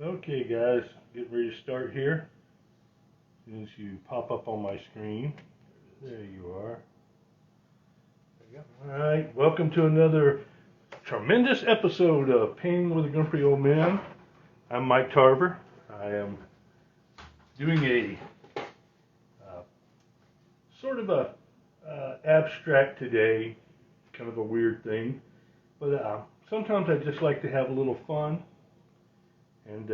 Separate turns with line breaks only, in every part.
Okay guys, getting ready to start here. As soon as you pop up on my screen. There you are. There you go. Alright, welcome to another tremendous episode of Painting with a Grumpy Old Man. I'm Mike Tarver. I am doing a sort of a abstract today, kind of a weird thing. But sometimes I just like to have a little fun. And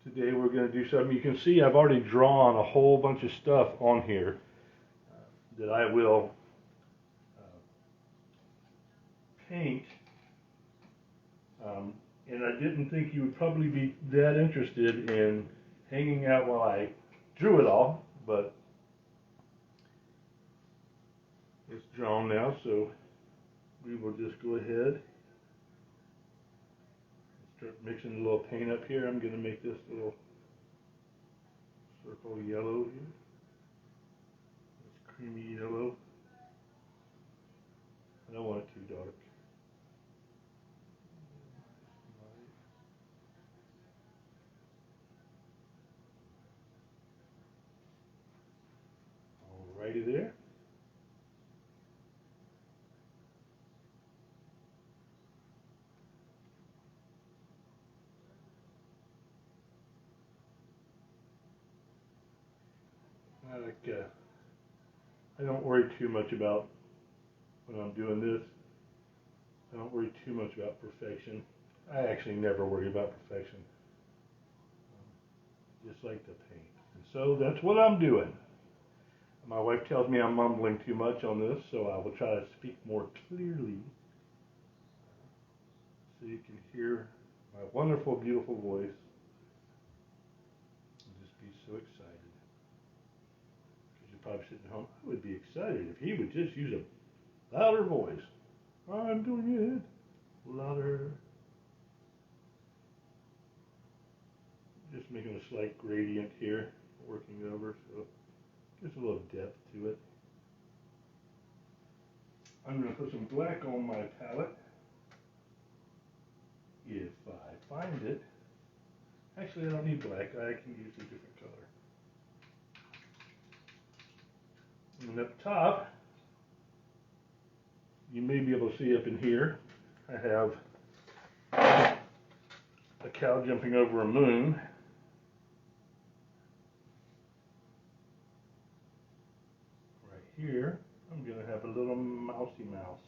today we're going to do something. You can see I've already drawn a whole bunch of stuff on here that I will paint. And I didn't think you would probably be that interested in hanging out while I drew it all, but it's drawn now, so we will just go ahead and start mixing a little paint up here. I'm going to make this little circle yellow here. It's creamy yellow. I don't want it too dark. Alrighty there. I don't worry too much about when I'm doing this. I don't worry too much about perfection. I actually never worry about perfection. Just like to paint. And so that's what I'm doing. My wife tells me I'm mumbling too much on this, so I will try to speak more clearly so you can hear my wonderful, beautiful voice and just be so excited. Because you're probably sitting at home, I would be excited if he would just use a louder voice. I'm doing it louder. Just making a slight gradient here, working over, so gives a little depth to it. I'm going to put some black on my palette. If I find it. Actually, I don't need black. I can use a different color. And up top, you may be able to see up in here, I have a cow jumping over a moon. Right here, I'm going to have a little mousy mouse.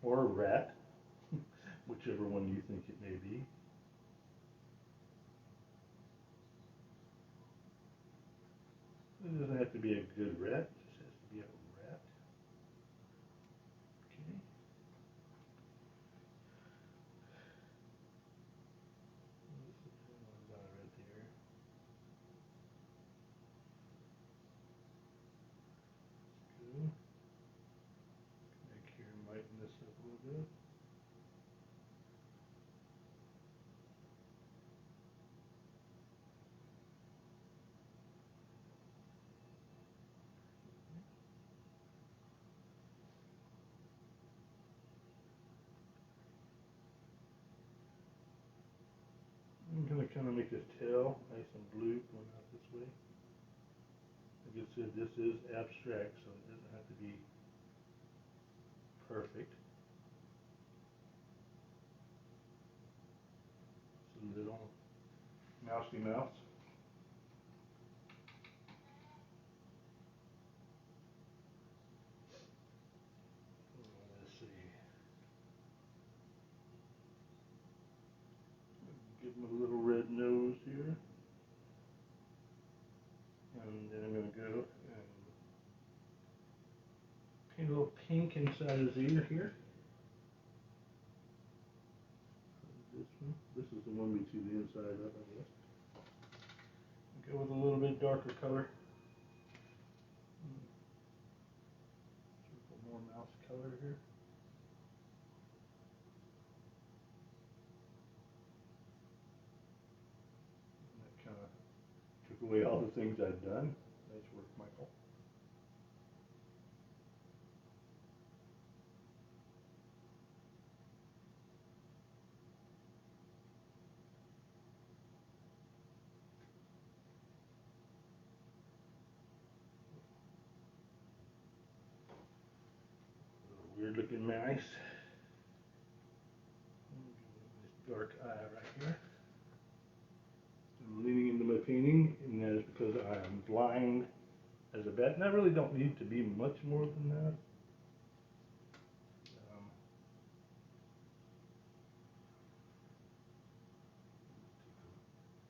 Or a rat, whichever one you think it may be. It doesn't have to be a good rat, it just has to be a rat. Okay. Right there. Good. Back here, lighten this up a little bit. I'm going to kind of make this tail nice and blue going out this way. Like I said, this is abstract, so it doesn't have to be perfect. Some little mousy mouse. Let's see. Give him a little red nose here. And then I'm going to go and paint a little pink inside his ear here. This one. This is the one we see the inside of, I guess. Go with a little bit darker color. Put more mouse color here. And that kind of took away all the things I've done. Nice work, Michael. weird looking mice. This dark eye right here. I'm leaning into my painting, and that is because I am blind as a bat, and I really don't need to be much more than that.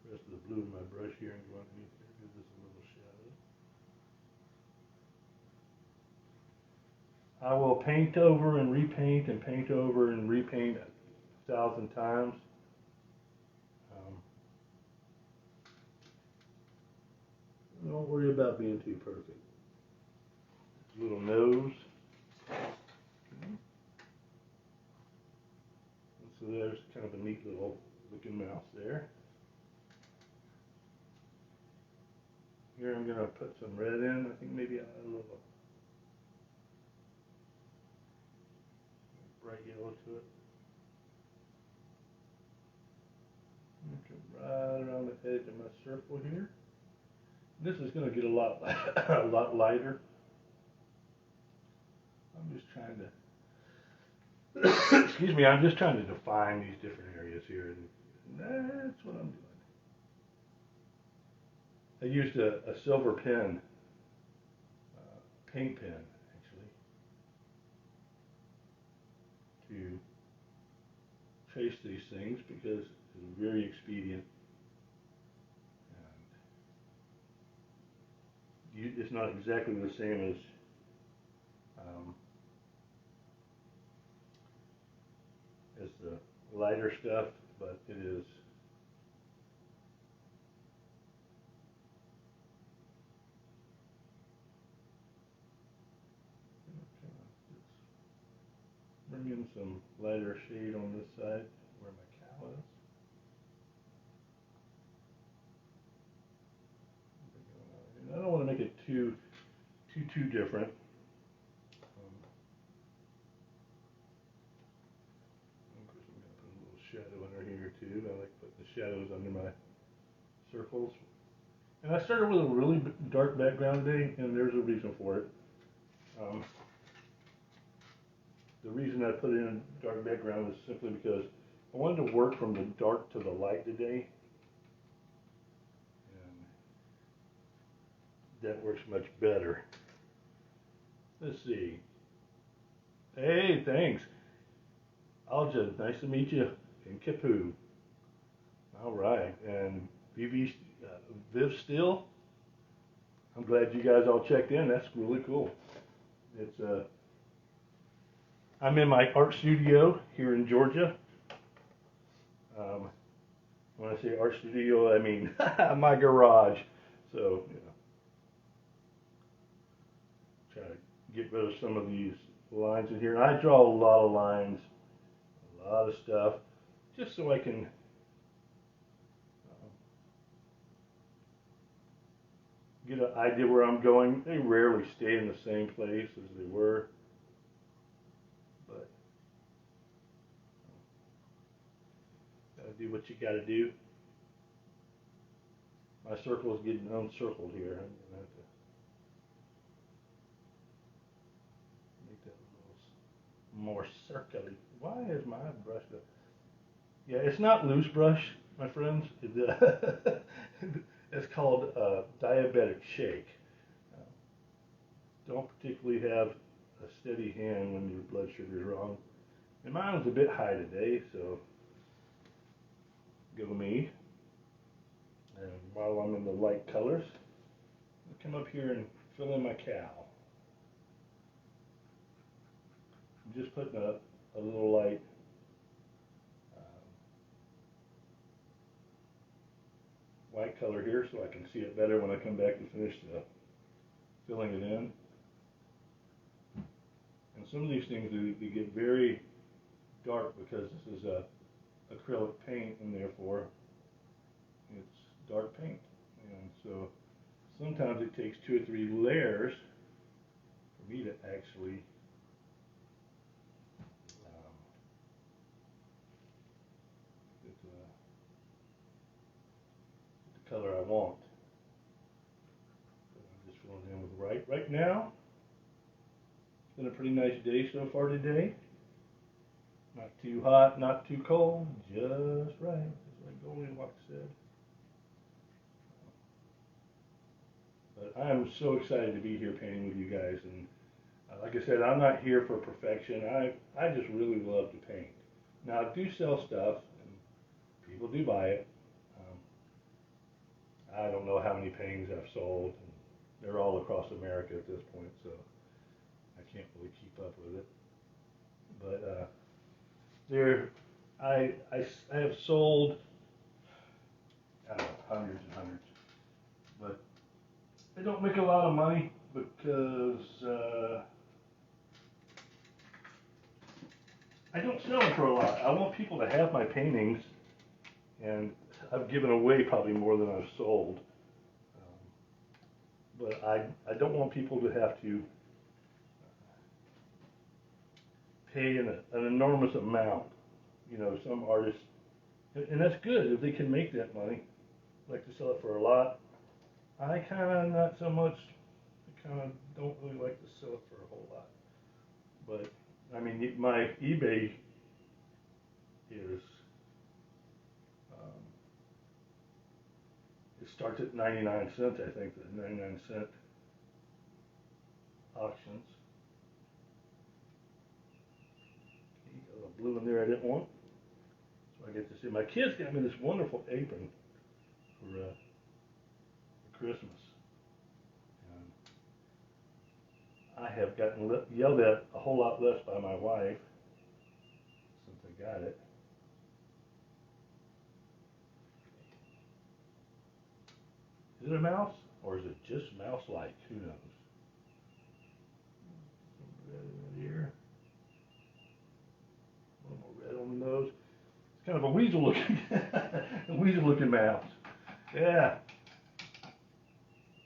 Rest of the blue in my brush here and go underneath there, give this a little shadow. I will paint over and repaint and paint over and repaint 1,000 times. Don't worry about being too perfect. Little nose. So there's kind of a neat little looking mouse there. Here I'm going to put some red in. I think maybe I'll add a little bright yellow to it. Come right around the edge of my circle here. This is going to get a lot a lot lighter. I'm just trying to excuse me, I'm just trying to define these different areas here, and that's what I'm doing. I used a silver pen, paint pen actually, to trace these things because it's very expedient. And it's not exactly the same as the lighter stuff, but it is. Bring in some lighter shade on this side where my cow is. And I don't want to make it too different. Of course, I'm going to put a little shadow under here too. I like putting the shadows under my circles. And I started with a really dark background today, and there's a reason for it. The reason I put it in a dark background was simply because I wanted to work from the dark to the light today. And that works much better. Let's see. Hey, thanks. Alja, nice to meet you in Kipu. All right, and Viv Still. I'm glad you guys all checked in. That's really cool. It's I'm in my art studio here in Georgia. When I say art studio, I mean my garage. So, try to get rid of some of these lines in here. And I draw a lot of lines, a lot of stuff, just so I can get an idea where I'm going. They rarely stay in the same place as they were, but gotta do what you gotta do. My circle is getting uncircled here. I'm gonna have to make that a little more circular. Why is my brush go? Yeah, it's not loose brush, my friends. It's called diabetic shake. Don't particularly have a steady hand when your blood sugar is wrong. And mine was a bit high today, so go me. And while I'm in the light colors, I'll come up here and fill in my cow. I'm just putting a little light white color here so I can see it better when I come back to finish filling it in. And some of these things they get very dark because this is a acrylic paint, and therefore it's dark paint. And so sometimes it takes 2 or 3 layers for me to actually get the color I want. So I'm just filling in with white. Right now, It's been a pretty nice day so far today. Not too hot, not too cold, just right, as like Goldilocks said. But I'm so excited to be here painting with you guys, and like I said, I'm not here for perfection. I just really love to paint. Now I do sell stuff, and people do buy it. I don't know how many paintings I've sold. And they're all across America at this point, so I can't really keep up with it. But I have sold, I don't know, hundreds and hundreds, but I don't make a lot of money because I don't sell them for a lot. I want people to have my paintings, and I've given away probably more than I've sold. But I don't want people to have to pay an enormous amount. You know, some artists, and that's good if they can make that money, like to sell it for a lot. I kind of not so much. I kind of don't really like to sell it for a whole lot. But I mean, my eBay is it starts at 99 cents. I think the 99-cent auctions. A little blue in there I didn't want, so I get to see. My kids got me this wonderful apron for Christmas. I have gotten yelled at a whole lot less by my wife since I got it. Is it a mouse, or is it just mouse-like? Who knows? Some red in the ear. A little more red on the nose. It's kind of a weasel-looking, a weasel-looking mouse. Yeah.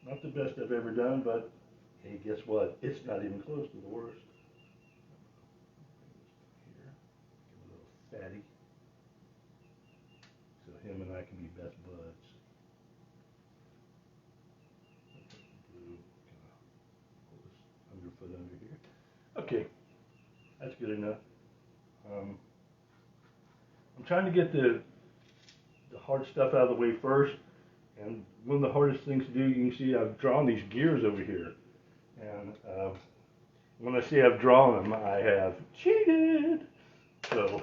Not the best I've ever done, but hey, guess what? It's not even close to the worst. Here, give a little fatty, so him and I can be best buds. Blue, kind of pull this underfoot under here. Okay, that's good enough. I'm trying to get the hard stuff out of the way first, and one of the hardest things to do, you can see I've drawn these gears over here, and when I say I've drawn them, I have cheated. So,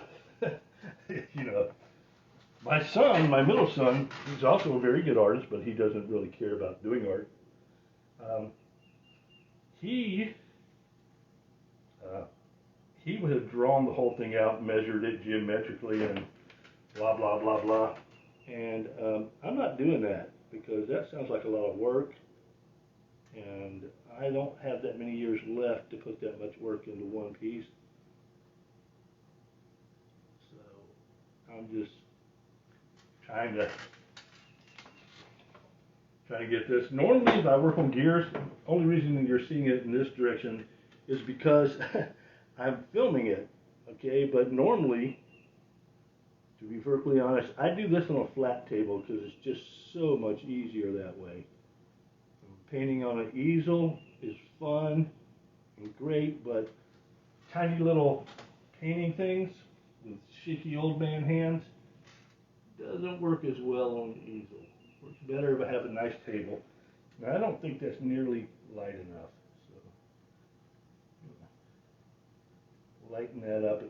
you know, my son, my middle son, he's also a very good artist, but he doesn't really care about doing art. He would have drawn the whole thing out, measured it geometrically, and blah, blah, blah, blah. And I'm not doing that because that sounds like a lot of work, and I don't have that many years left to put that much work into one piece. So I'm just trying to get this. Normally, if I work on gears, the only reason you're seeing it in this direction is because I'm filming it, okay? But normally, to be perfectly honest, I do this on a flat table because it's just so much easier that way. Painting on an easel is fun and great, but tiny little painting things with shaky old man hands doesn't work as well on the easel. Works better if I have a nice table. Now, I don't think that's nearly light enough, so lighten that up.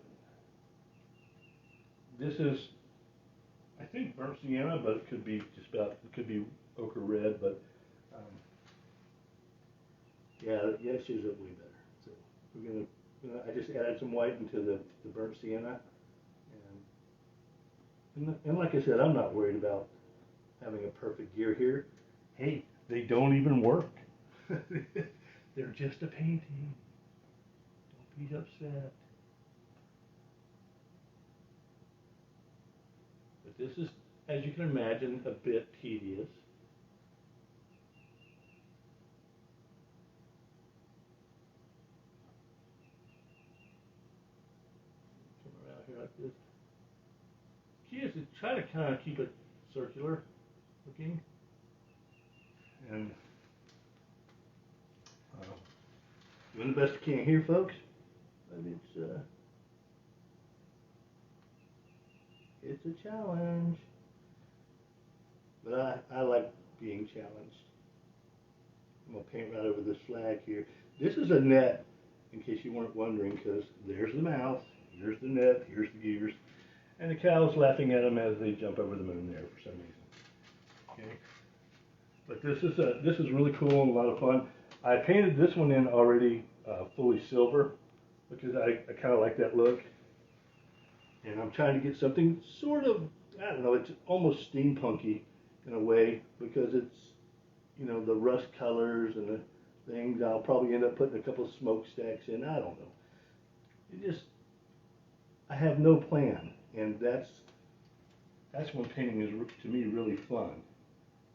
This is, I think, burnt sienna, but it could be just about, it could be ochre red, but yeah, it shows up way better. So we're gonna, I just added some white into the burnt sienna, and like I said, I'm not worried about having a perfect gear here. Hey, they don't even work. They're just a painting. Don't be upset. But this is, as you can imagine, a bit tedious. Come around here like this. Key is to try to kind of keep it circular looking. And Doing the best I can here, folks. But it's a challenge. But I like being challenged. I'm gonna paint right over this flag here. This is a net, in case you weren't wondering, because there's the mouth, here's the net, here's the gears, and the cow's laughing at them as they jump over the moon there for some reason. Okay. But this is really cool and a lot of fun. I painted this one in already fully silver because I kind of like that look. And I'm trying to get something sort of, I don't know, it's almost steampunky in a way because it's, you know, the rust colors and the things. I'll probably end up putting a couple of smokestacks in. I don't know. It just, I have no plan, and that's when painting is to me really fun.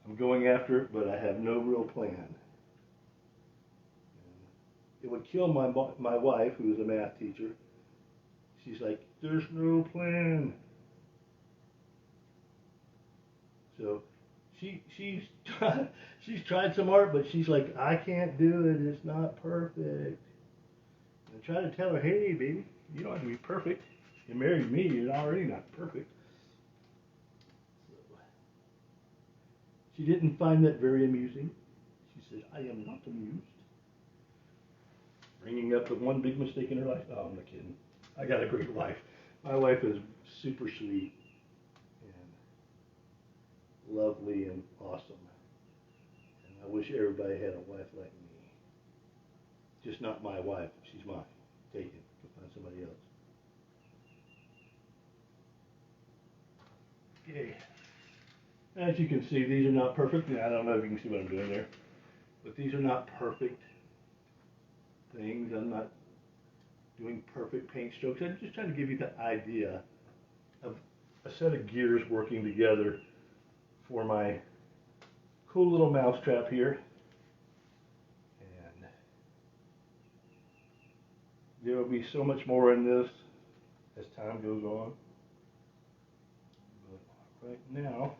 I'm going after it, but I have no real plan. It would kill my wife, who is a math teacher. She's like, there's no plan. So she's tried some art, but she's like, I can't do it. It's not perfect. And I try to tell her, hey, baby, you don't have to be perfect. You married me. You're already not perfect. So, she didn't find that very amusing. She said, I am not amused. Bringing up the one big mistake in her life. Oh, I'm not kidding. I got a great wife. My wife is super sweet and lovely and awesome. And I wish everybody had a wife like me. Just not my wife. She's mine. Take it. Go find somebody else. Okay. As you can see, these are not perfect. I don't know if you can see what I'm doing there. But these are not perfect things. I'm not doing perfect paint strokes. I'm just trying to give you the idea of a set of gears working together for my cool little mousetrap here. And there will be so much more in this as time goes on. But right now,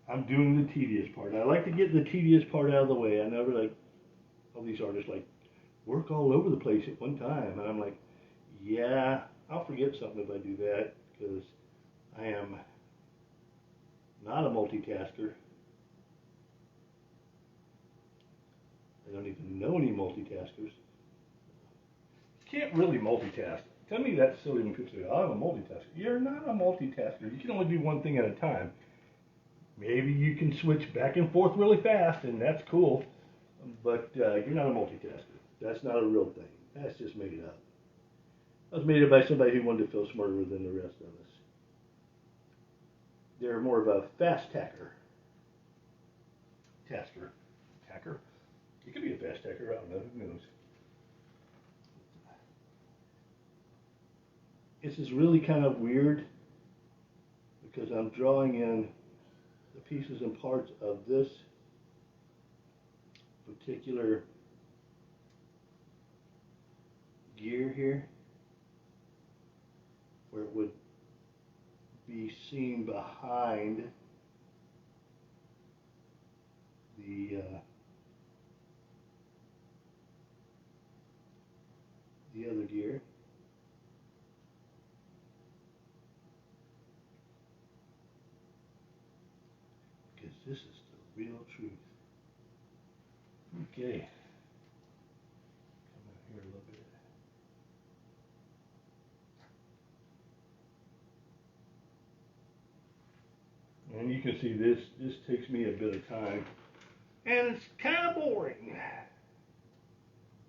I'm doing the tedious part. I like to get the tedious part out of the way. I never like, all these artists like, work all over the place at one time. And I'm like, yeah, I'll forget something if I do that, because I am not a multitasker. I don't even know any multitaskers. You can't really multitask. Tell me that's silly when people say, oh, I'm a multitasker. You're not a multitasker. You can only do one thing at a time. Maybe you can switch back and forth really fast, and that's cool. But you're not a multitasker. That's not a real thing. That's just made up. That was made up by somebody who wanted to feel smarter than the rest of us. They're more of a fast tacker. Tacker? You could be a fast tacker. I don't know. Who knows? This is really kind of weird because I'm drawing in the pieces and parts of this particular gear here, where it would be seen behind the other gear. Because this is the real truth. Okay. Come out here a little bit. And you can see this takes me a bit of time. And it's kind of boring.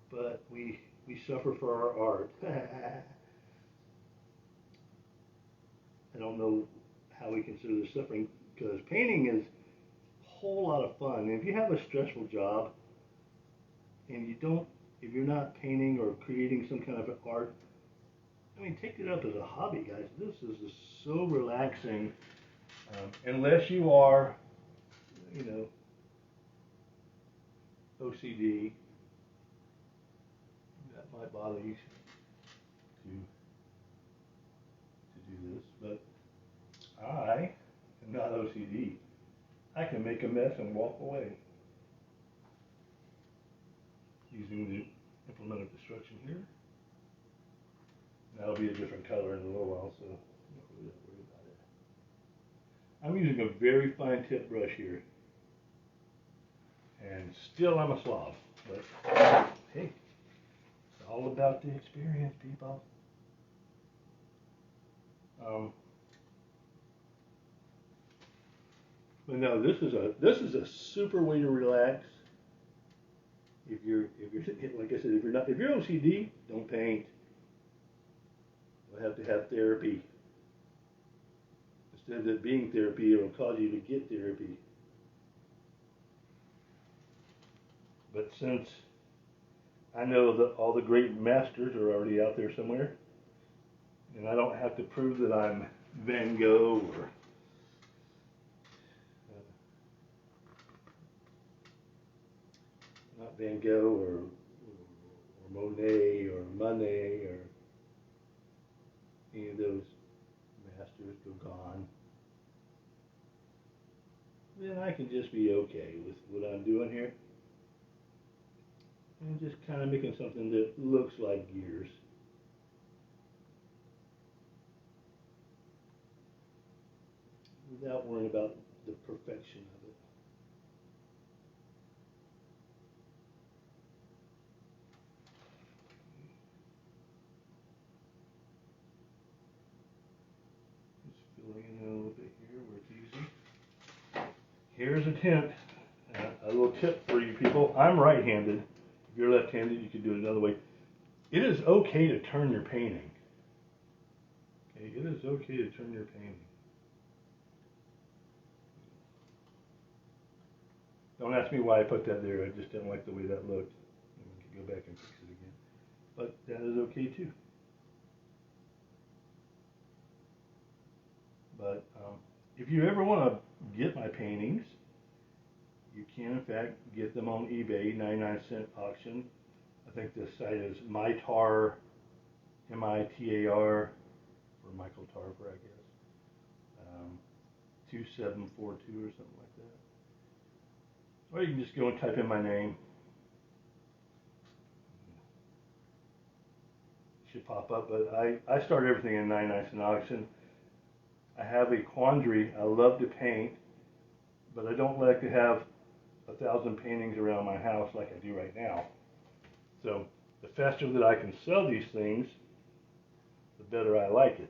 But we suffer for our art. I don't know how we consider this suffering, because painting is a whole lot of fun. And if you have a stressful job and if you're not painting or creating some kind of art, I mean, take it up as a hobby, guys. This is just so relaxing. Unless you are, you know, OCD, that might bother you to do this, but I am not OCD. I can make a mess and walk away using implement of destruction here. That'll be a different color in a little while, so don't really worry about it. I'm using a very fine tip brush here. And still I'm a slob, but hey, it's all about the experience, people. But no, this is a super way to relax. If you're like I said, if you're OCD, don't paint. You'll have to have therapy. Instead of it being therapy, it'll cause you to get therapy. But since I know that all the great masters are already out there somewhere, and I don't have to prove that I'm Van Gogh or not Van Gogh or Monet or Monet or any of those masters go gone, then I can just be okay with what I'm doing here. And just kind of making something that looks like gears. Without worrying about the perfection of it. Just filling in a little bit here where it's easy. Here's a hint, a little tip for you people. I'm right-handed. If you're left-handed, you can do it another way. It is okay to turn your painting. Okay, it is okay to turn your painting. Don't ask me why I put that there. I just didn't like the way that looked. We can go back and fix it again. But that is okay too. But if you ever want to get my paintings, you can in fact get them on eBay, 99-cent auction. I think the site is MyTar, M-I-T-A-R, or Michael Tarver, I guess. 2742 or something like that. Or you can just go and type in my name. It should pop up, but I start everything in 99-cent auction. I have a quandary. I love to paint, but I don't like to have 1,000 paintings around my house like I do right now. So the faster that I can sell these things, the better I like it.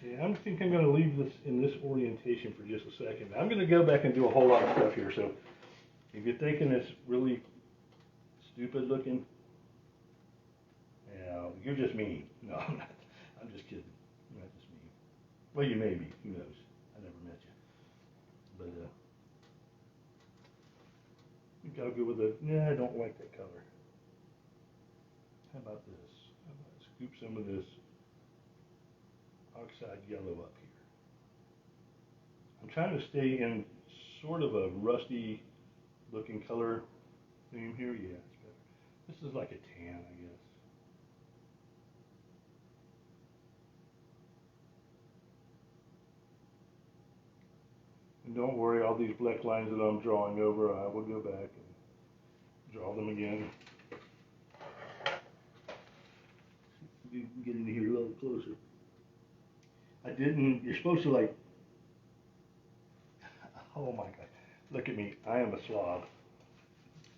Okay, I think I'm going to leave this in this orientation for just a second. I'm going to go back and do a whole lot of stuff here. So if you're thinking it's really stupid looking, you're just mean. No, I'm just kidding. You're not just mean. Well, you may be. Who knows? I never met you. But I think I'll go with a, yeah, I don't like that color. How about this? How about I scoop some of this oxide yellow up here. I'm trying to stay in sort of a rusty looking color theme here. Yeah, it's better. This is like a tan, I guess. And don't worry, all these black lines that I'm drawing over, I will go back and draw them again. You can get in here a little closer. I didn't, you're supposed to like, oh my God, look at me, I am a slob,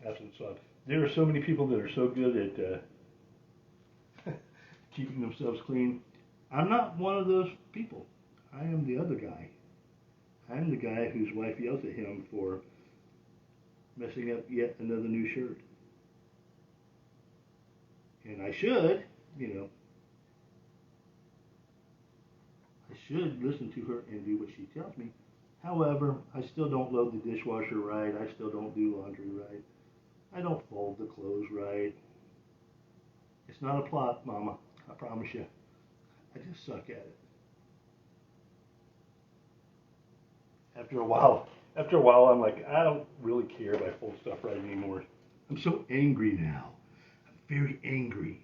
absolute slob. There are so many people that are so good at keeping themselves clean. I'm not one of those people. I am the other guy. I'm the guy whose wife yells at him for messing up yet another new shirt. And I should, I should listen to her and do what she tells me. However, I still don't load the dishwasher right. I still don't do laundry right. I don't fold the clothes right. It's not a plot, Mama. I promise you. I just suck at it. After a while, I'm like, I don't really care if I fold stuff right anymore. I'm so angry now. I'm very angry.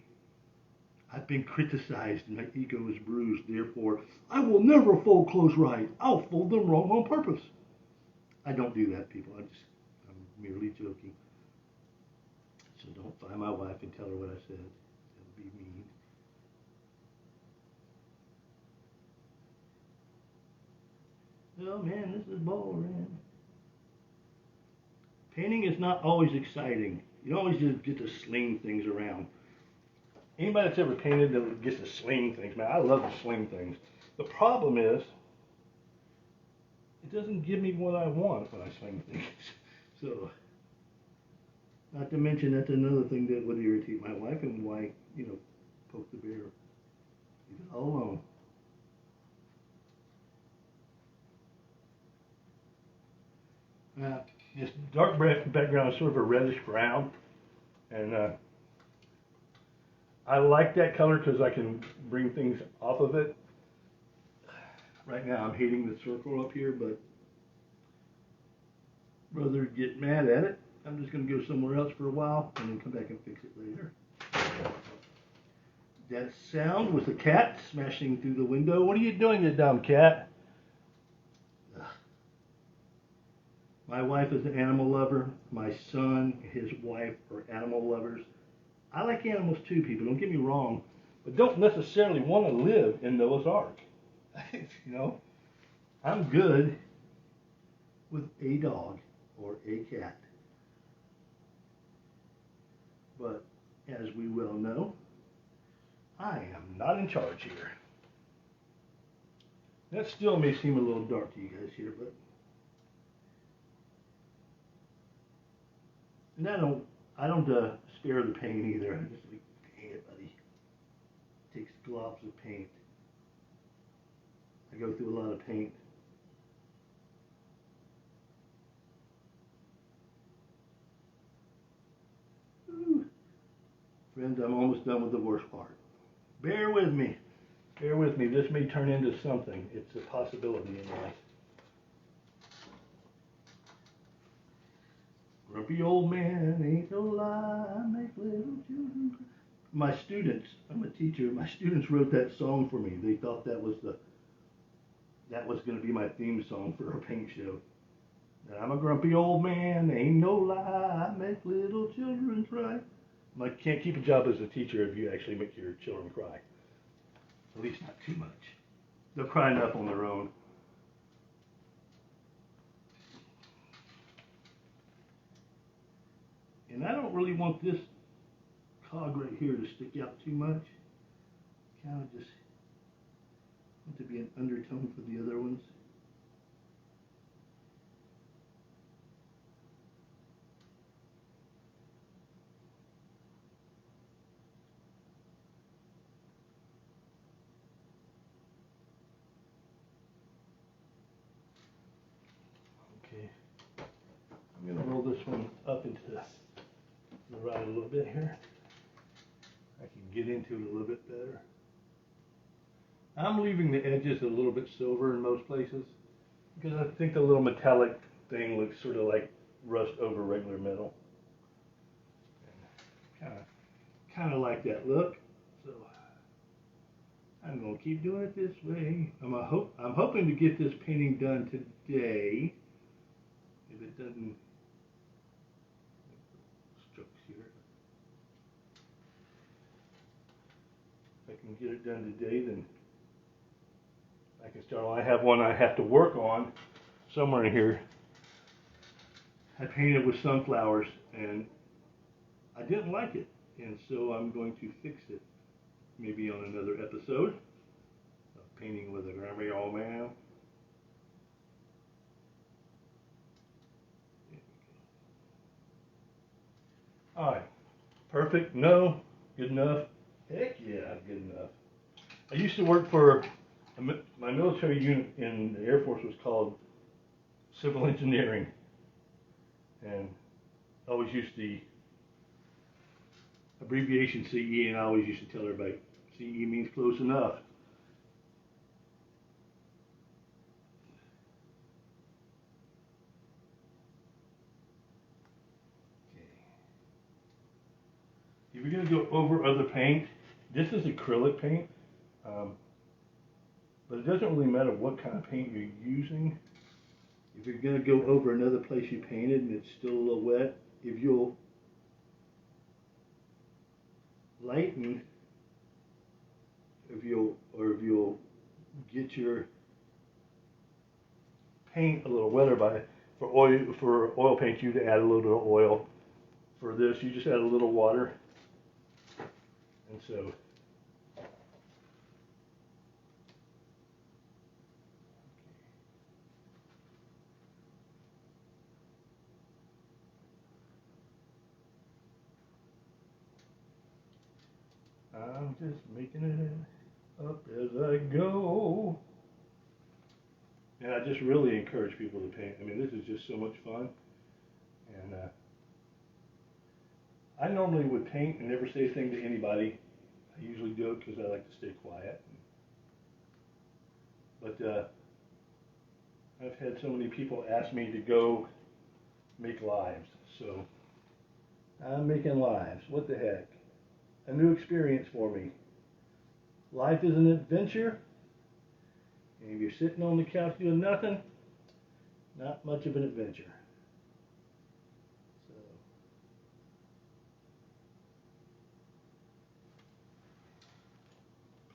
I've been criticized and my ego is bruised. Therefore, I will never fold clothes right. I'll fold them wrong on purpose. I don't do that, people. I'm merely joking. so don't find my wife and tell her what I said. That would be mean. Oh man, this is boring. Painting is not always exciting. You don't always just get to sling things around. Anybody that's ever painted that gets to sling things, man, I love to sling things. The problem is, it doesn't give me what I want when I sling things. So, not to mention that's another thing that would irritate my wife, and why, poke the bear. Leave it all alone. This dark background is sort of a reddish brown, and I like that color because I can bring things off of it. Right now I'm hating the circle up here, but rather get mad at it, I'm just going to go somewhere else for a while and then come back and fix it later. That sound was the cat smashing through the window. What are you doing, you dumb cat? Ugh. My wife is an animal lover. My son, his wife are animal lovers. I like animals too, people, don't get me wrong, but don't necessarily want to live in Noah's Ark. I'm good with a dog or a cat. But as we well know, I am not in charge here. That still may seem a little dark to you guys here, but and I don't spare the paint either. I just like, paint it, buddy. It takes globs of paint. I go through a lot of paint. Ooh. Friends, I'm almost done with the worst part. Bear with me. Bear with me. This may turn into something. It's a possibility in life. Grumpy old man ain't no lie, make little children cry. My students, I'm a teacher, my students wrote that song for me. They thought that was going to be my theme song for our paint show. And I'm a grumpy old man, ain't no lie, make little children cry. I can't keep a job as a teacher if you actually make your children cry. At least not too much. They'll cry enough on their own. And I don't really want this cog right here to stick out too much. Kind of just want to be an undertone for the other ones. Okay, I'm going to roll this one up into the right a little bit here. I can get into it a little bit better. I'm leaving the edges a little bit silver in most places because I think the little metallic thing looks sort of like rust over regular metal. Kind of like that look. So I'm going to keep doing it this way. I'm hoping to get this painting done today. If it doesn't, strokes here. If I can get it done today, then I can start. I have one I have to work on somewhere in here. I painted with sunflowers and I didn't like it, and so I'm going to fix it. Maybe on another episode of Painting with a Grumpy Old Man. Alright, perfect? No? Good enough? Heck yeah, good enough. I used to work for, my military unit in the Air Force was called Civil Engineering. And I always used the abbreviation CE, and I always used to tell everybody, CE means close enough. If you're going to go over other paint, this is acrylic paint, but it doesn't really matter what kind of paint you're using. If you're going to go over another place you painted and it's still a little wet, if you'll lighten if you'll get your paint a little wetter for oil paint you to add a little bit of oil. For this you just add a little water, and so I'm just making it up as I go. And I just really encourage people to paint. I mean, this is just so much fun. And I normally would paint and never say a thing to anybody. I usually do it because I like to stay quiet. But I've had so many people ask me to go make lives. So I'm making lives. What the heck? A new experience for me. Life is an adventure. And if you're sitting on the couch doing nothing, not much of an adventure. So,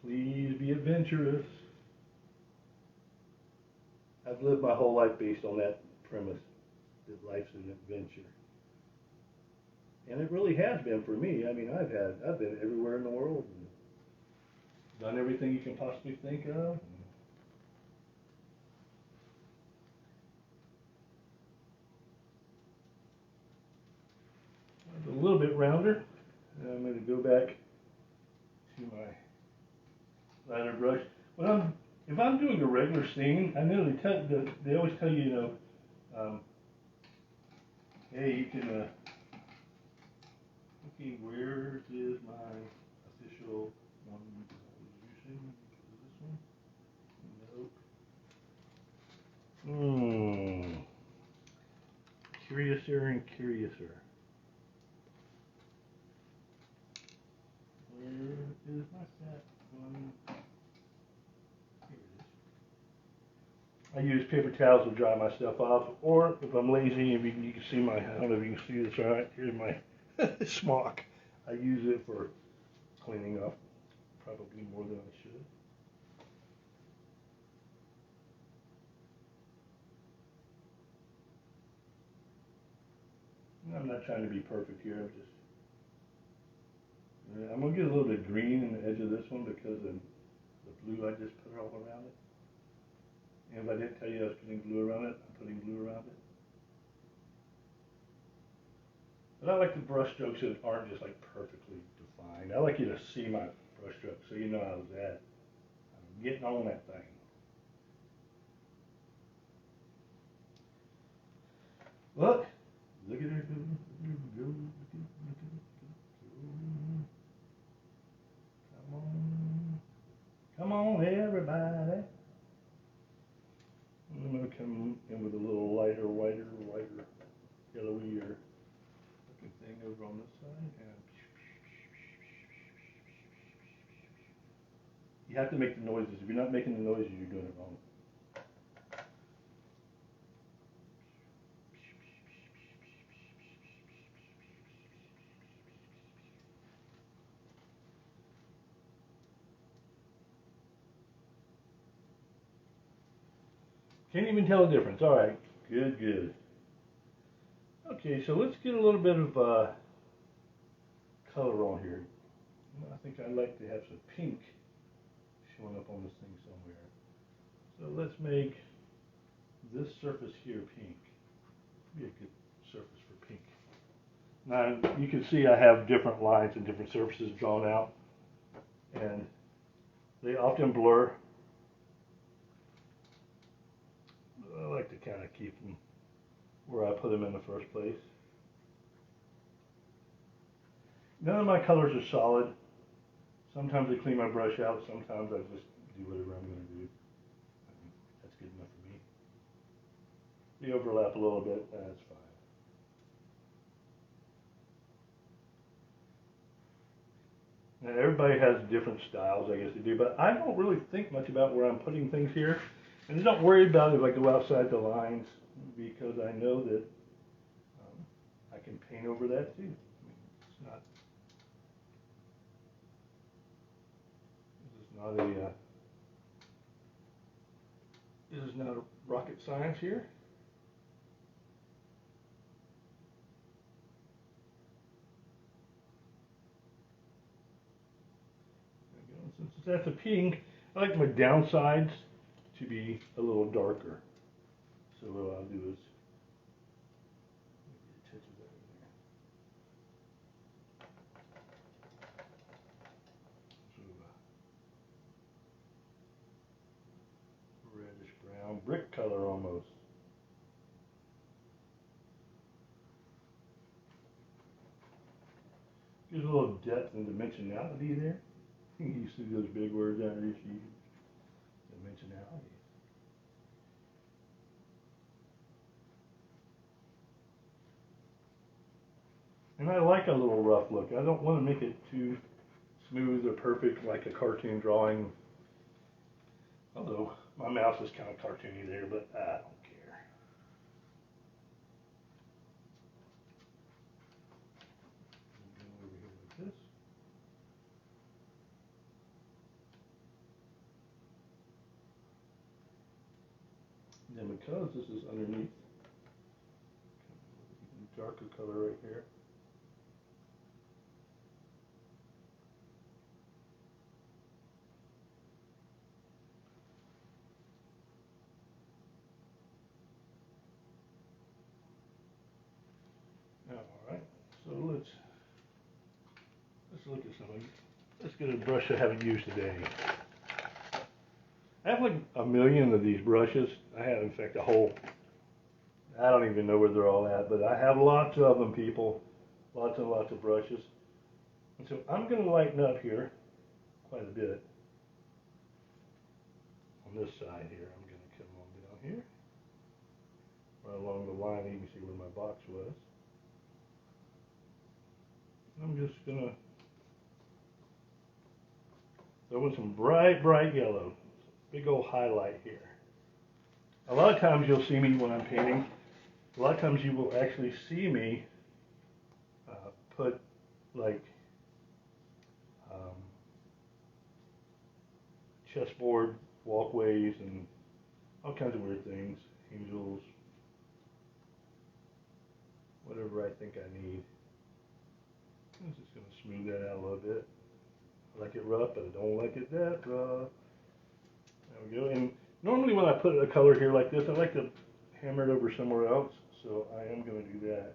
please be adventurous. I've lived my whole life based on that premise, that life's an adventure. And it really has been for me. I mean, I've been everywhere in the world and done everything you can possibly think of. A little bit rounder. And I'm going to go back to my ladder brush. If I'm doing a regular scene, I know they always tell you, hey, you can. Okay, where is my official one that I was using? This one? Nope. Curiouser and curiouser. Where is my set one? Here it is. I use paper towels to dry my stuff off, or if I'm lazy, if you can see my, I don't know if you can see this right, here's my smock. I use it for cleaning up, probably more than I should. I'm not trying to be perfect here, I'm going to get a little bit of green in the edge of this one because of the blue I just put all around it. And if I didn't tell you I was putting blue around it, I'm putting blue around it. But I like the brush strokes that aren't just like perfectly defined. I like you to see my brush stroke so you know I was at. I'm getting on that thing. Look at her go. Come on, everybody. I'm going to come in with a little lighter, whiter, yellowier looking thing over on this side. And you have to make the noises. If you're not making the noises, you're doing it wrong. Can't even tell the difference. All right, good. Okay, so let's get a little bit of color on here. I think I'd like to have some pink showing up on this thing somewhere. So let's make this surface here pink. Be a good surface for pink. Now you can see I have different lines and different surfaces drawn out, and they often blur. I like to kind of keep them where I put them in the first place. None of my colors are solid. Sometimes I clean my brush out, sometimes I just do whatever I'm going to do. That's good enough for me. If you overlap a little bit, that's fine. Now everybody has different styles, I guess they do, but I don't really think much about where I'm putting things here. And I don't worry about it if I go outside the lines, because I know that I can paint over that too. It's not. Not a, this is not a rocket science here. Since that's a pink, I like my downsides to be a little darker. So what I'll do is maybe a touch of that in there. Sort of a reddish brown, brick color almost. Gives a little depth and dimensionality there. You see those big words out there, dimensionality. And I like a little rough look. I don't want to make it too smooth or perfect like a cartoon drawing. Although my mouse is kind of cartoony there, but I don't care. Go over here like this. Then because this is underneath, darker color right here. All right, so let's look at something. Let's get a brush I haven't used today. I have like a million of these brushes. I have, in fact, a whole. I don't even know where they're all at, but I have lots of them, people. Lots and lots of brushes. And so I'm going to lighten up here quite a bit. On this side here, I'm going to come on down here. Right along the line, you can see where my box was. I'm just going to throw in some bright, bright yellow. Big old highlight here. A lot of times you'll see me when I'm painting, a lot of times you will actually see me put like chessboard walkways and all kinds of weird things, angels, whatever I think I need. I'm just going to smooth that out a little bit. I like it rough, but I don't like it that rough. There we go. And normally when I put a color here like this, I like to hammer it over somewhere else, so I am going to do that.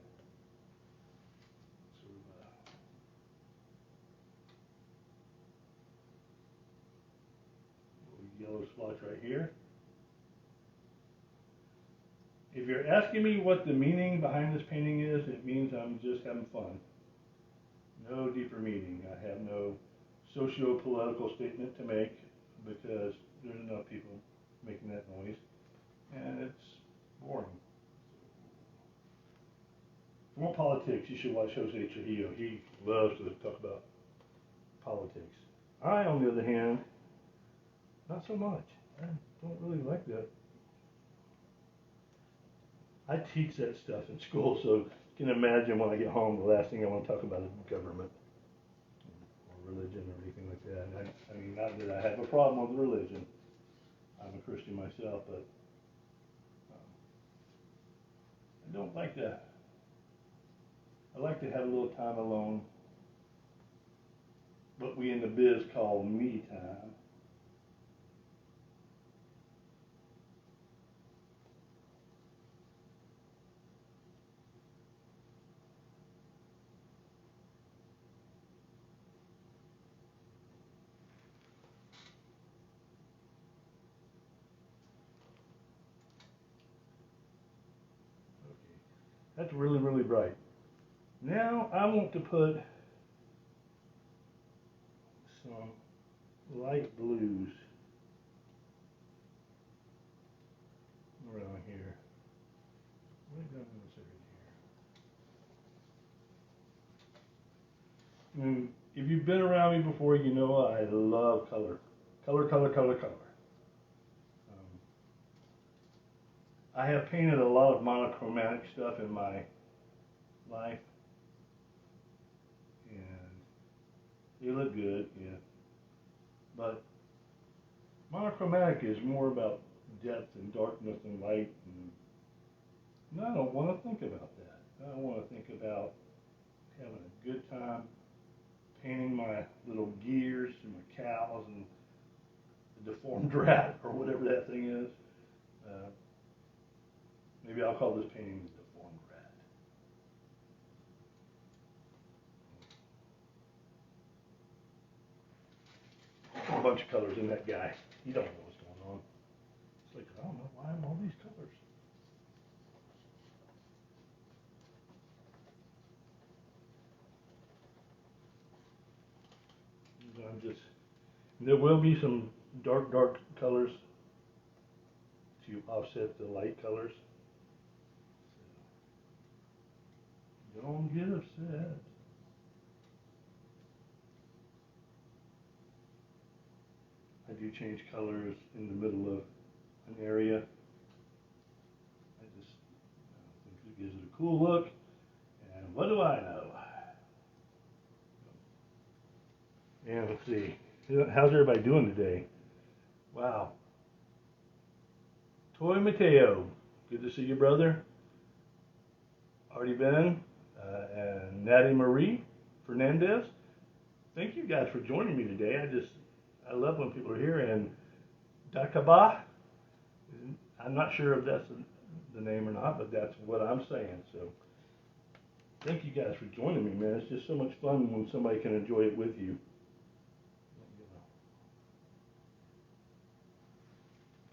Yellow splotch right here. If you're asking me what the meaning behind this painting is, it means I'm just having fun. No deeper meaning. I have no socio-political statement to make because there's enough people making that noise, and it's boring. If you want politics, you should watch Jose Trujillo. He loves to talk about politics. I, on the other hand, not so much. I don't really like that. I teach that stuff in school, so you can imagine when I get home, the last thing I want to talk about is government or religion or anything like that. I mean, not that I have a problem with religion. I'm a Christian myself, but I don't like that. I like to have a little time alone, what we in the biz call me time. That's really, really bright. Now I want to put some light blues around here. Right down in this area here. And if you've been around me before, you know I love color. Color, color, color, color. I have painted a lot of monochromatic stuff in my life. And they look good, yeah. But Monochromatic is more about depth and darkness and light, and I don't want to think about that. I want to think about having a good time painting my little gears and my cows and the deformed rat or whatever that thing is. Maybe I'll call this painting the deformed rat. A bunch of colors in that guy. He don't know what's going on. It's like, I don't know why I'm all these colors. I'm just, there will be some dark colors to offset the light colors. So, don't get upset. I do change colors in the middle of an area. I think it gives it a cool look. And what do I know? And let's see. How's everybody doing today? Wow. Toy Mateo, good to see you, brother. Artie Ben, and Natty Marie Fernandez. Thank you guys for joining me today. I love when people are here. And Dakaba, I'm not sure if that's the name or not, but that's what I'm saying. So thank you guys for joining me, man. It's just so much fun when somebody can enjoy it with you.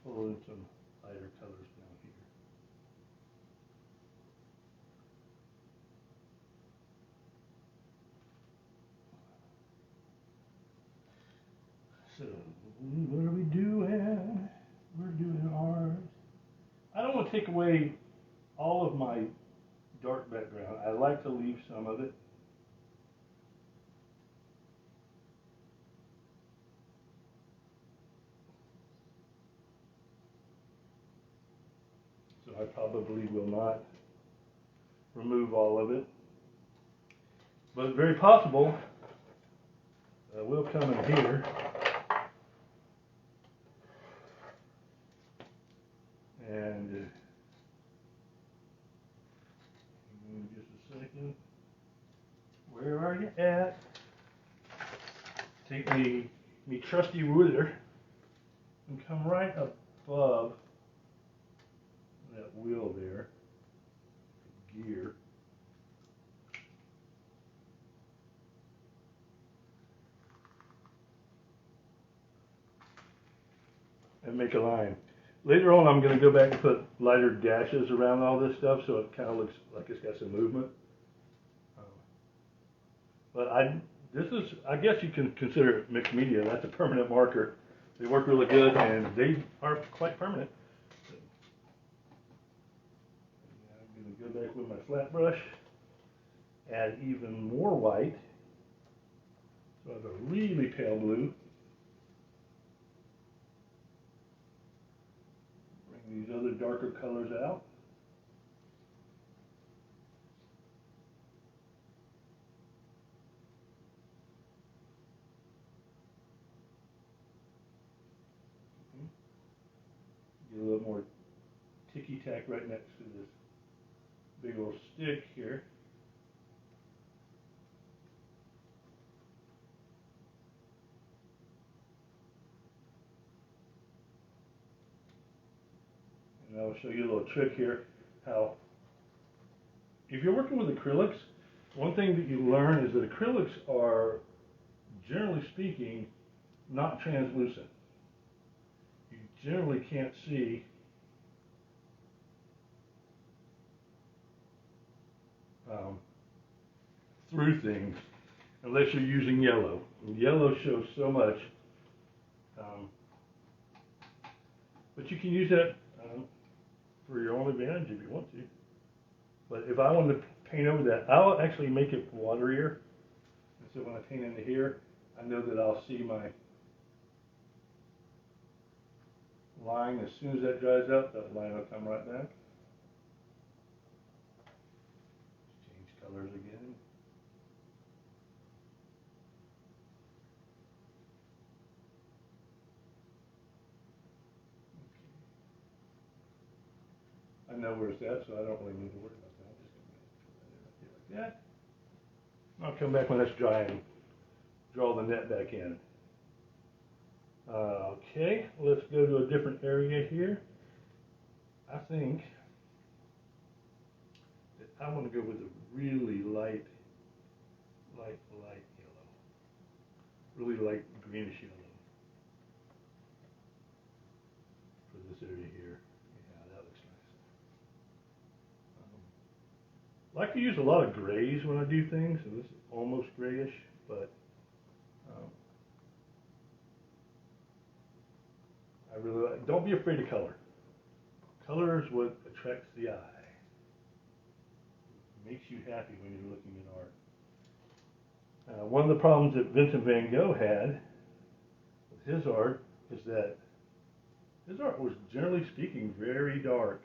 Pull in some lighter colors down here. So, what are we doing? We're doing ours. I don't want to take away all of my dark background. I like to leave some of it. So I probably will not remove all of it. But it's very possible we'll come in here and in just a second, where are you at? Take me trusty ruler and come right above that wheel there, gear. And make a line. Later on, I'm going to go back and put lighter dashes around all this stuff so it kind of looks like it's got some movement. But I guess you can consider it mixed media. That's a permanent marker. They work really good and they are quite permanent. So, I'm going to go back with my flat brush, add even more white. So I have a really pale blue. Bring these other darker colors out. Get a little more ticky-tack right next to this big old stick here. And I'll show you a little trick here, how if you're working with acrylics, one thing that you learn is that acrylics are, generally speaking, not translucent. You generally can't see through things unless you're using yellow. And yellow shows so much, but you can use that for your own advantage if you want to. But if I want to paint over that, I'll actually make it waterier. And so when I paint into here, I know that I'll see my line. As soon as that dries out, that line will come right back. Change colors again. I know where it's at, so I don't really need to worry about that. I'm just gonna put that in right there like that. I'll come back when that's dry and draw the net back in. Okay, let's go to a different area here. I think that I want to go with a really light yellow. Really light greenish yellow for this area here. Yeah, that looks nice. I like to use a lot of grays when I do things, and this is almost grayish, but um, I really like. Don't be afraid of color. Color is what attracts the eye. It makes you happy when you're looking at art. One of the problems that Vincent van Gogh had with his art is that his art was, generally speaking, very dark.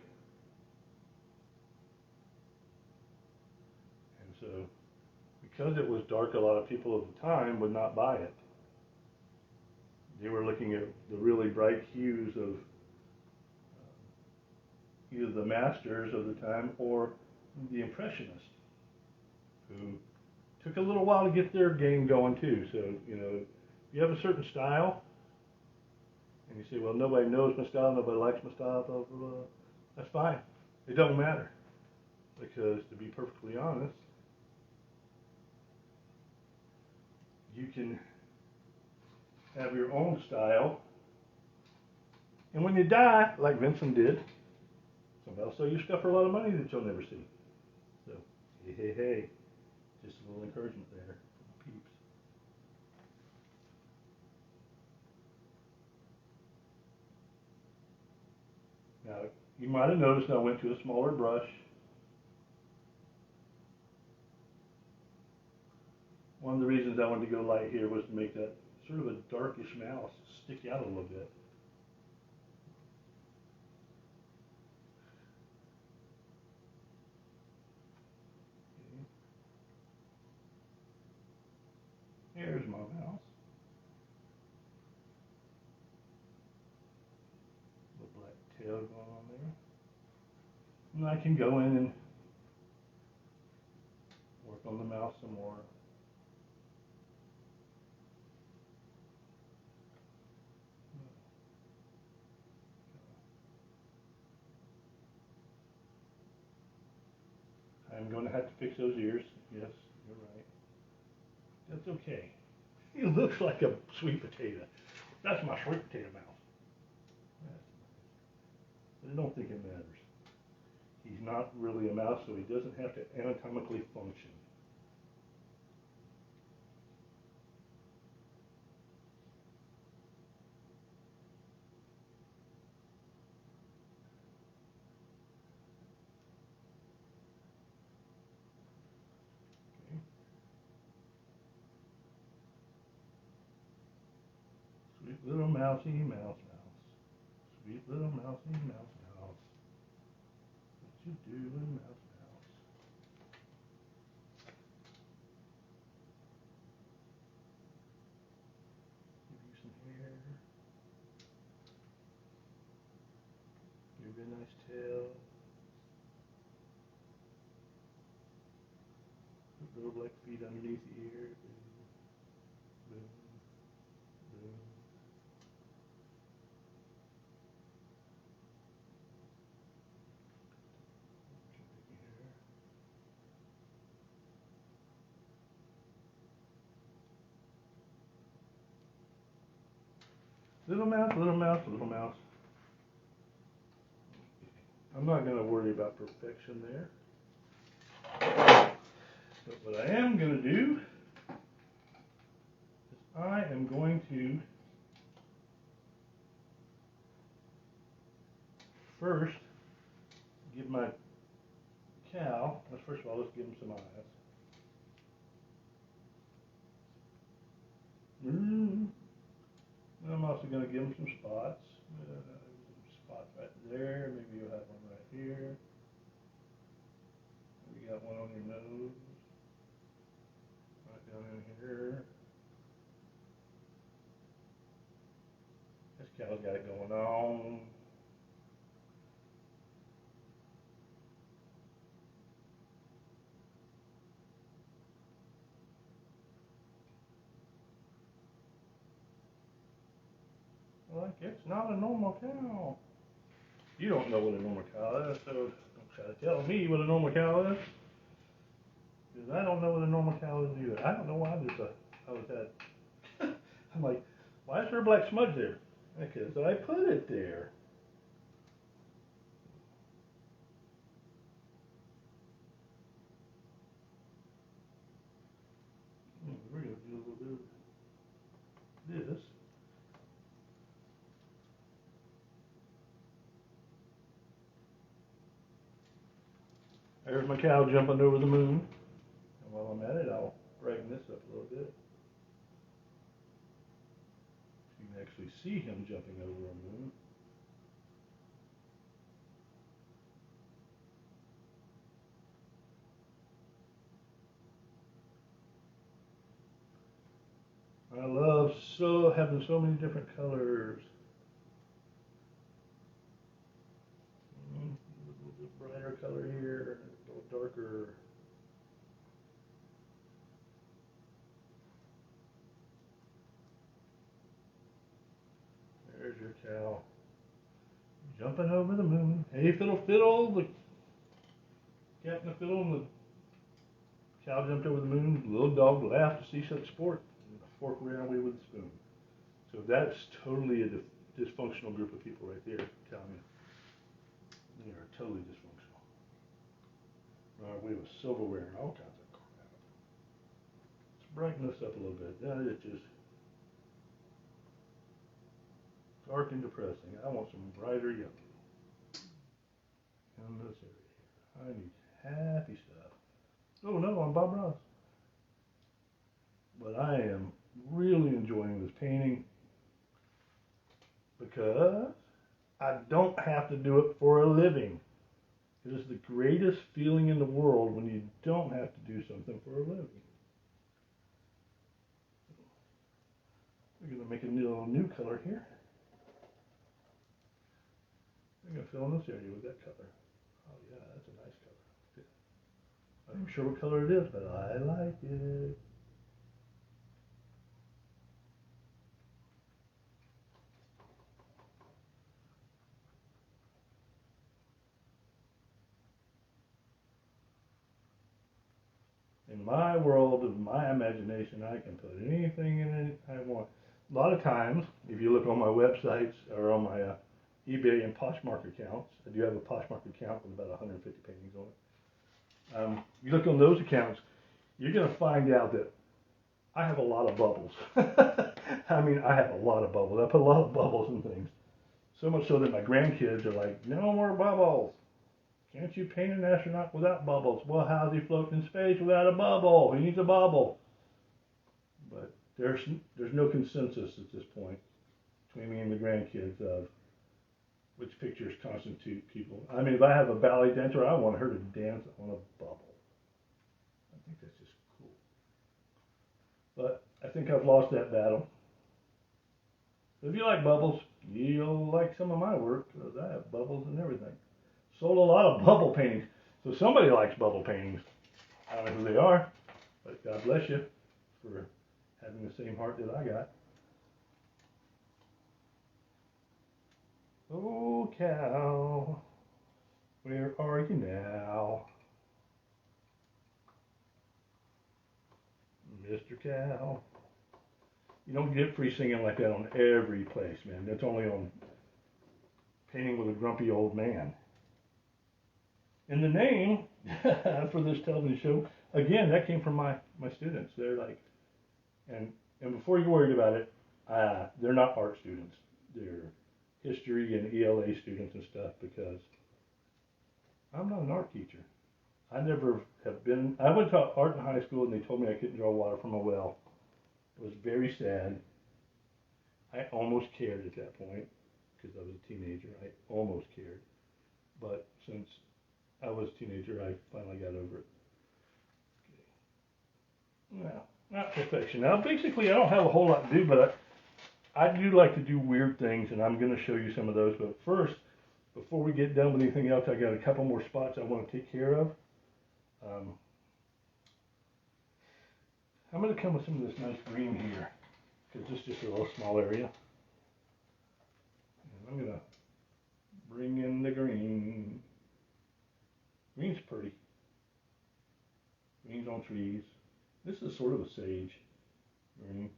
And so, because it was dark, a lot of people at the time would not buy it. They were looking at the really bright hues of either the masters of the time or the Impressionists, who took a little while to get their game going too. So, you know, if you have a certain style, and you say, well, nobody knows my style, nobody likes my style, blah, blah, blah, that's fine. It don't matter. Because to be perfectly honest, you can have your own style, and when you die, like Vincent did, somebody will sell your stuff for a lot of money that you'll never see. So, hey, just a little encouragement there for my peeps. Now, you might have noticed I went to a smaller brush. One of the reasons I wanted to go light here was to make that sort of a darkish mouse stick out a little bit. Okay. Here's my mouse. The black tail going on there. And I can go in and work on the mouse some more. I'm going to have to fix those ears. Yes, you're right. That's okay. He looks like a sweet potato. That's my sweet potato mouse. But I don't think it matters. He's not really a mouse, so he doesn't have to anatomically function. Okay. Sweet little mousy mouse. Sweet little mousy mouse. What you doing, mouse? Give you some hair. Give you a nice tail. Put little black feet underneath the ear. Boom, boom. Little mouse, little mouse, little mouse. I'm not going to worry about perfection there. But what I am going to do is I am going to first give my cow, first of all, let's give him some eyes. I'm also going to give him some spots. Spots right there. Maybe you'll have one right here. Maybe you got one on your nose. Right down in here. This cow's got it going on. Like, it's not a normal cow. You don't know what a normal cow is, so don't try to tell me what a normal cow is. Because I don't know what a normal cow is either. I don't know why I was at, I'm like, why is there a black smudge there? Because I put it there. We're going to do a little bit of this. There's my cow jumping over the moon. And while I'm at it, I'll brighten this up a little bit. So you can actually see him jumping over a moon. I love having so many different colors. A little bit brighter color here, a little darker. There's your cow jumping over the moon. Hey, fiddle, fiddle. The cat in the fiddle and the cow jumped over the moon. The little dog laughed to see such sport and forked around away with a spoon. So that's totally a dysfunctional group of people right there. I'm telling you. They are totally dysfunctional. Run away with silverware and all kinds of crap. Let's brighten this up a little bit. Now it's just dark and depressing. I want some brighter yellow in this area here. I need happy stuff. Oh no, I'm Bob Ross. But I am really enjoying this painting because I don't have to do it for a living. It is the greatest feeling in the world when you don't have to do something for a living. We're going to make a little new color here. I'm going to fill in this area with that color. Oh yeah, that's a nice color. I'm not sure what color it is, but I like it. In my world of my imagination, I can put anything in it I want. A lot of times, if you look on my websites or on my eBay and Poshmark accounts, I do have a Poshmark account with about 150 paintings on it. You look on those accounts, you're going to find out that I have a lot of bubbles. I mean, I have a lot of bubbles. I put a lot of bubbles in things. So much so that my grandkids are like, no more bubbles. Can't you paint an astronaut without bubbles? Well, how's he floating in space without a bubble? He needs a bubble. But there's no consensus at this point between me and the grandkids of which pictures constitute people. I mean, if I have a ballet dancer, I want her to dance on a bubble. I think that's just cool. But I think I've lost that battle. So if you like bubbles, you'll like some of my work because I have bubbles and everything. Sold a lot of bubble paintings. So somebody likes bubble paintings. I don't know who they are, but God bless you for having the same heart that I got. Oh, cow, where are you now? Mr. Cow. You don't get free singing like that on every place, man. That's only on Painting with a Grumpy Old Man. And the name for this television show, again, that came from my students. They're like, and before you're worried about it, they're not art students. They're history and ELA students and stuff because I'm not an art teacher. I never have been. I went to art in high school and they told me I couldn't draw water from a well. It was very sad. I almost cared at that point because I was a teenager. I almost cared. But since I was a teenager, I finally got over it. Okay. Well, not perfection. Now, basically, I don't have a whole lot to do, but I do like to do weird things, and I'm going to show you some of those. But first, before we get done with anything else, I got a couple more spots I want to take care of. I'm going to come with some of this nice green here, because this is just a little small area. I'm gonna bring in the green. Green's pretty. Greens on trees. This is sort of a sage green.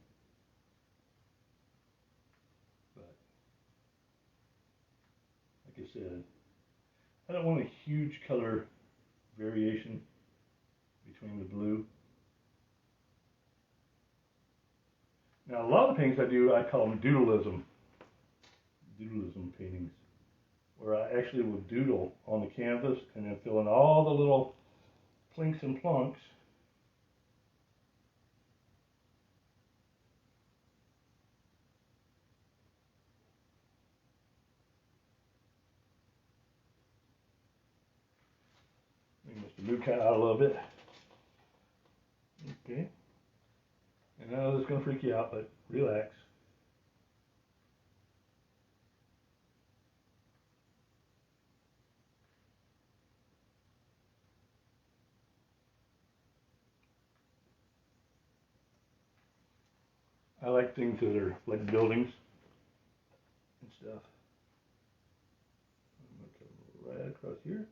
But like I said, I don't want a huge color variation between the blue. Now a lot of the paintings I do, I call them doodleism paintings, where I actually will doodle on the canvas and then fill in all the little plinks and plunks. Bring Mr. Blue Cat out a little bit. Okay. And I know this is going to freak you out, but relax. I like things that are like buildings and stuff. I'm going to come right across here,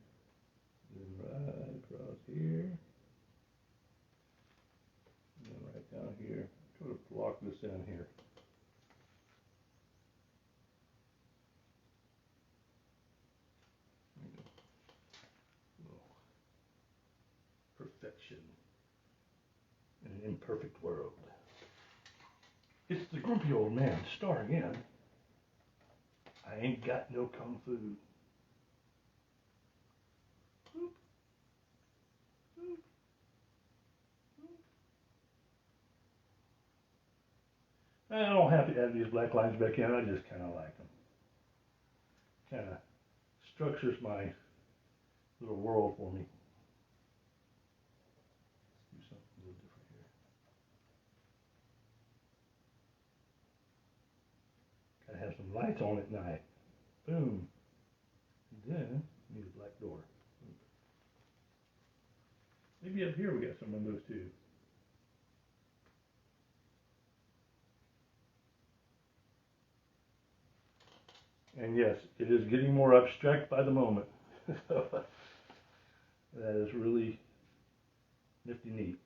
then right across here, and then right down here. Try to block this down here. Perfection in an imperfect world. It's the grumpy old man starring in I Ain't Got No Kung Fu. I don't have to add these black lines back in. I just kind of like them. Kind of structures my little world for me. Let's do something a little different here. Gotta have some lights on at night. Boom. And then need a black door. Maybe up here we got some windows too. And yes, it is getting more abstract by the moment. So that is really nifty neat.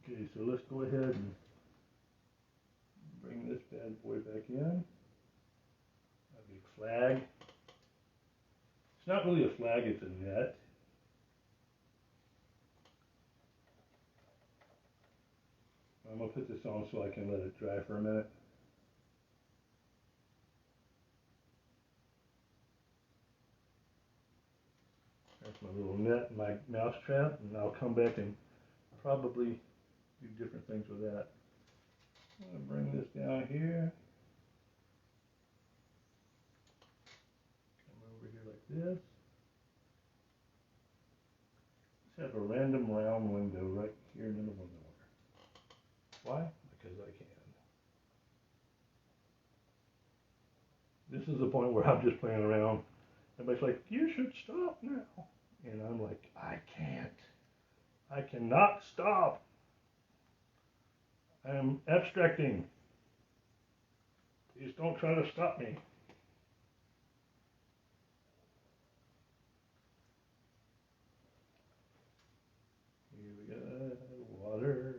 Okay, so let's go ahead and bring this bad boy back in. A big flag. It's not really a flag, it's a net. I'm going to put this on so I can let it dry for a minute. That's my little net and my mouse trap, and I'll come back and probably do different things with that. I'm going to bring this down here. Come over here like this. Let's have a random round window right here in the window. Why? Because I can. This is the point where I'm just playing around. Everybody's like, you should stop now. And I'm like, I can't. I cannot stop. I am abstracting. Please don't try to stop me. Here we go, water.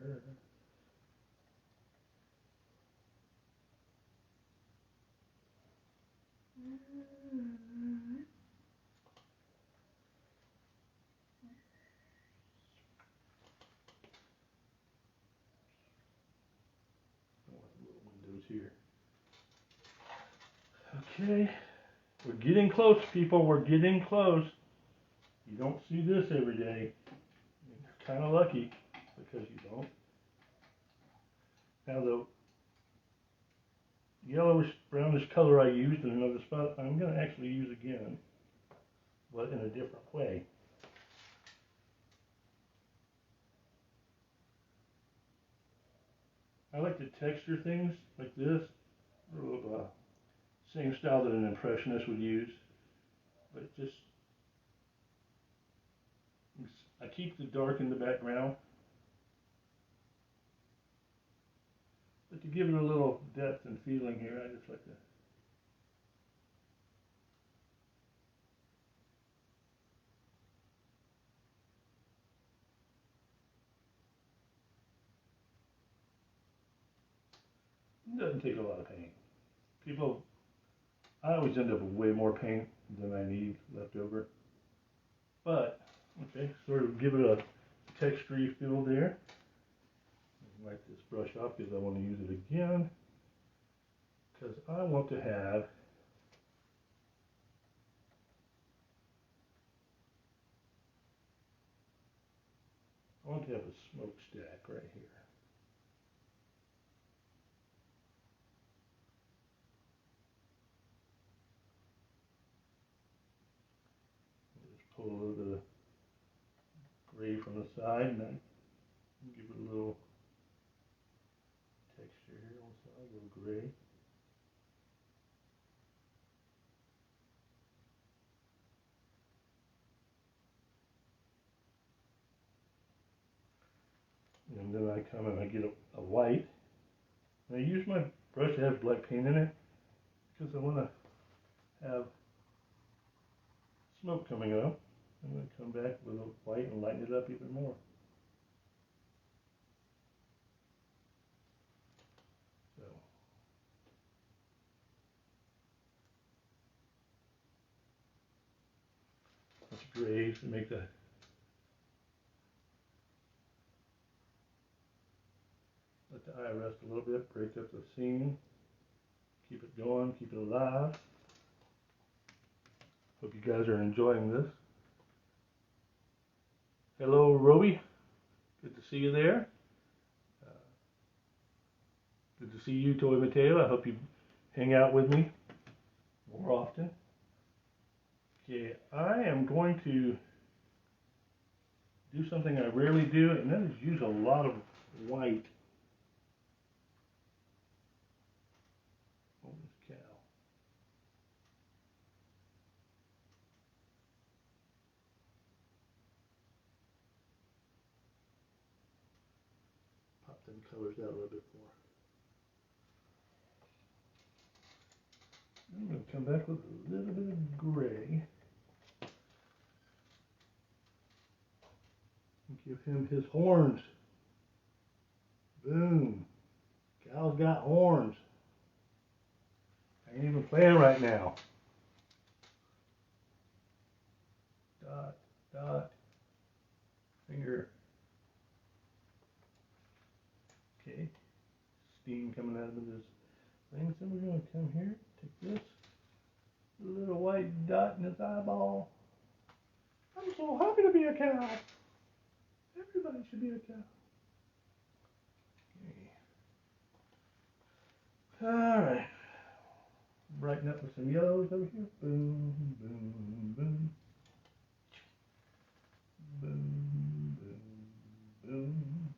Little windows here. Okay, we're getting close, people. We're getting close. You don't see this every day. You're kind of lucky because you don't. Now the yellowish brownish color I used in another spot, I'm going to actually use again, but in a different way. I like to texture things like this, sort of same style that an impressionist would use, but just I keep the dark in the background, but to give it a little depth and feeling here, I just like to It doesn't take a lot of paint. I always end up with way more paint than I need left over. But, okay, sort of give it a textury feel there. Wipe this brush off because I want to use it again. Because I want to have a smokestack right here. Just pull a little bit of gray from the side and then give it a little texture here on the side, a little gray. And then I come and I get a white. And I use my brush that has black paint in it because I want to have smoke coming up. I'm going to come back with a white and lighten it up even more. So, that's gray to make the let the eye rest a little bit, break up the scene, keep it going, keep it alive. Hope you guys are enjoying this. Hello, Roby. Good to see you there. Good to see you, Toy Mateo. I hope you hang out with me more often. Okay, I am going to do something I rarely do, and that is use a lot of white. Holy cow. Pop them colors out a little bit more. I'm going to come back with a little bit of gray. And give him his horns. Boom. Cal's got horns. I ain't even playing right now. Dot, dot, finger. Okay. Steam coming out of this thing. So we're going to come here, take this little white dot in his eyeball. I'm so happy to be a cow. Everybody should be a cow. Okay. Alright. Brighten up with some yellows over here. Boom, boom, boom. Boom, boom, boom.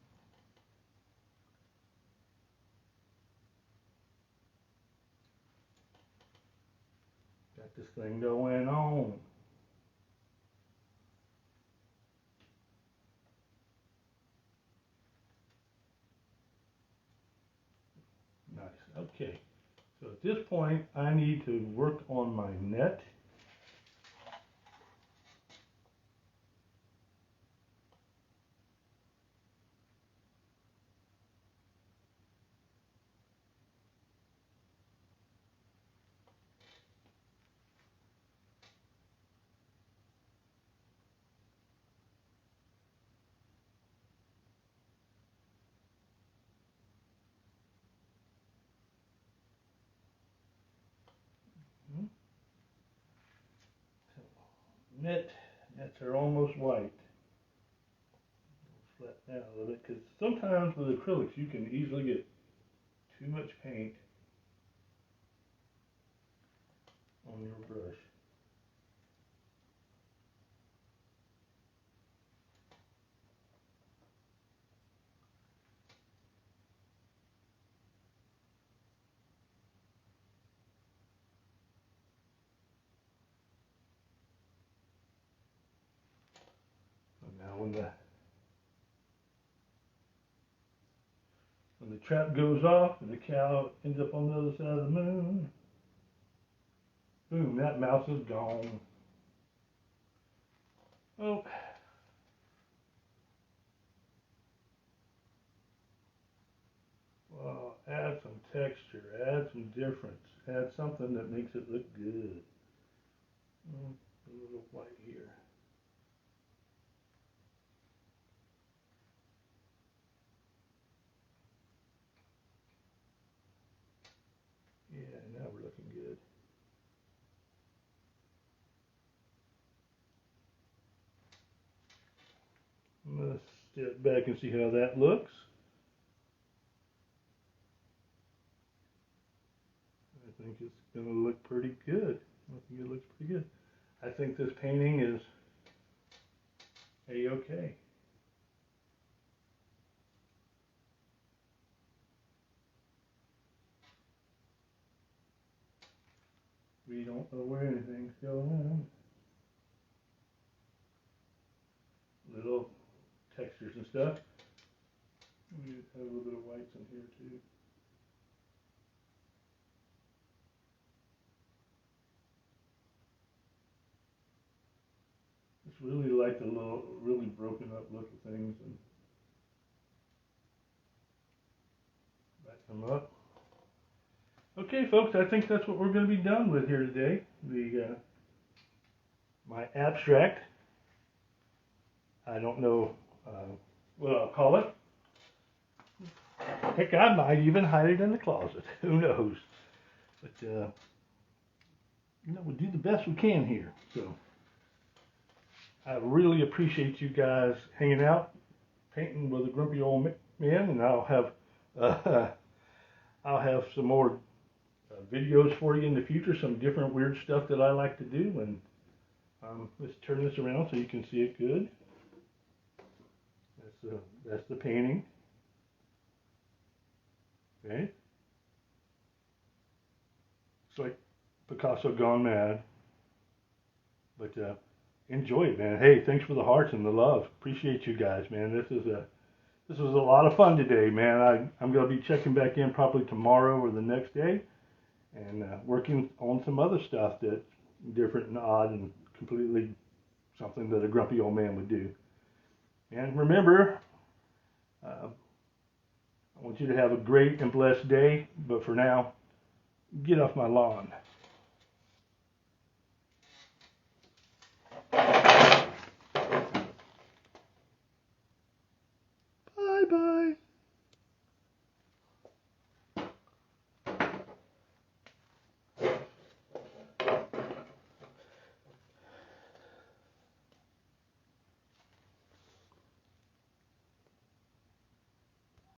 Got this thing going on. Nice. Okay. So at this point, I need to work on my net. Nets are almost white. Flatten out a little bit because sometimes with acrylics you can easily get too much paint on your brush. So now when the trap goes off and the cow ends up on the other side of the moon, boom, that mouse is gone. Oh. Add some texture, add some difference, add something that makes it look good. A little white here. Yeah, now we're looking good. Let's step back and see how that looks. I think it's going to look pretty good. I think it looks pretty good. I think this painting is a-okay. We don't know where anything's going. Little textures and stuff. We have a little bit of whites in here too. Just really like the little, really broken up look of things and back them up. Okay, folks, I think that's what we're going to be done with here today. My abstract. I don't know what I'll call it. Heck, I might even hide it in the closet. Who knows? But we do the best we can here. So I really appreciate you guys hanging out, painting with a grumpy old man, and I'll have some more videos for you in the future. Some different weird stuff that I like to do. And let's turn this around so you can see it good. That's the painting. Okay. It's like Picasso gone mad. But enjoy it, man. Hey, thanks for the hearts and the love. Appreciate you guys, man. This was a lot of fun today, man. I'm gonna be checking back in probably tomorrow or the next day, and working on some other stuff that's different and odd and completely something that a grumpy old man would do. And remember, I want you to have a great and blessed day. But for now, get off my lawn.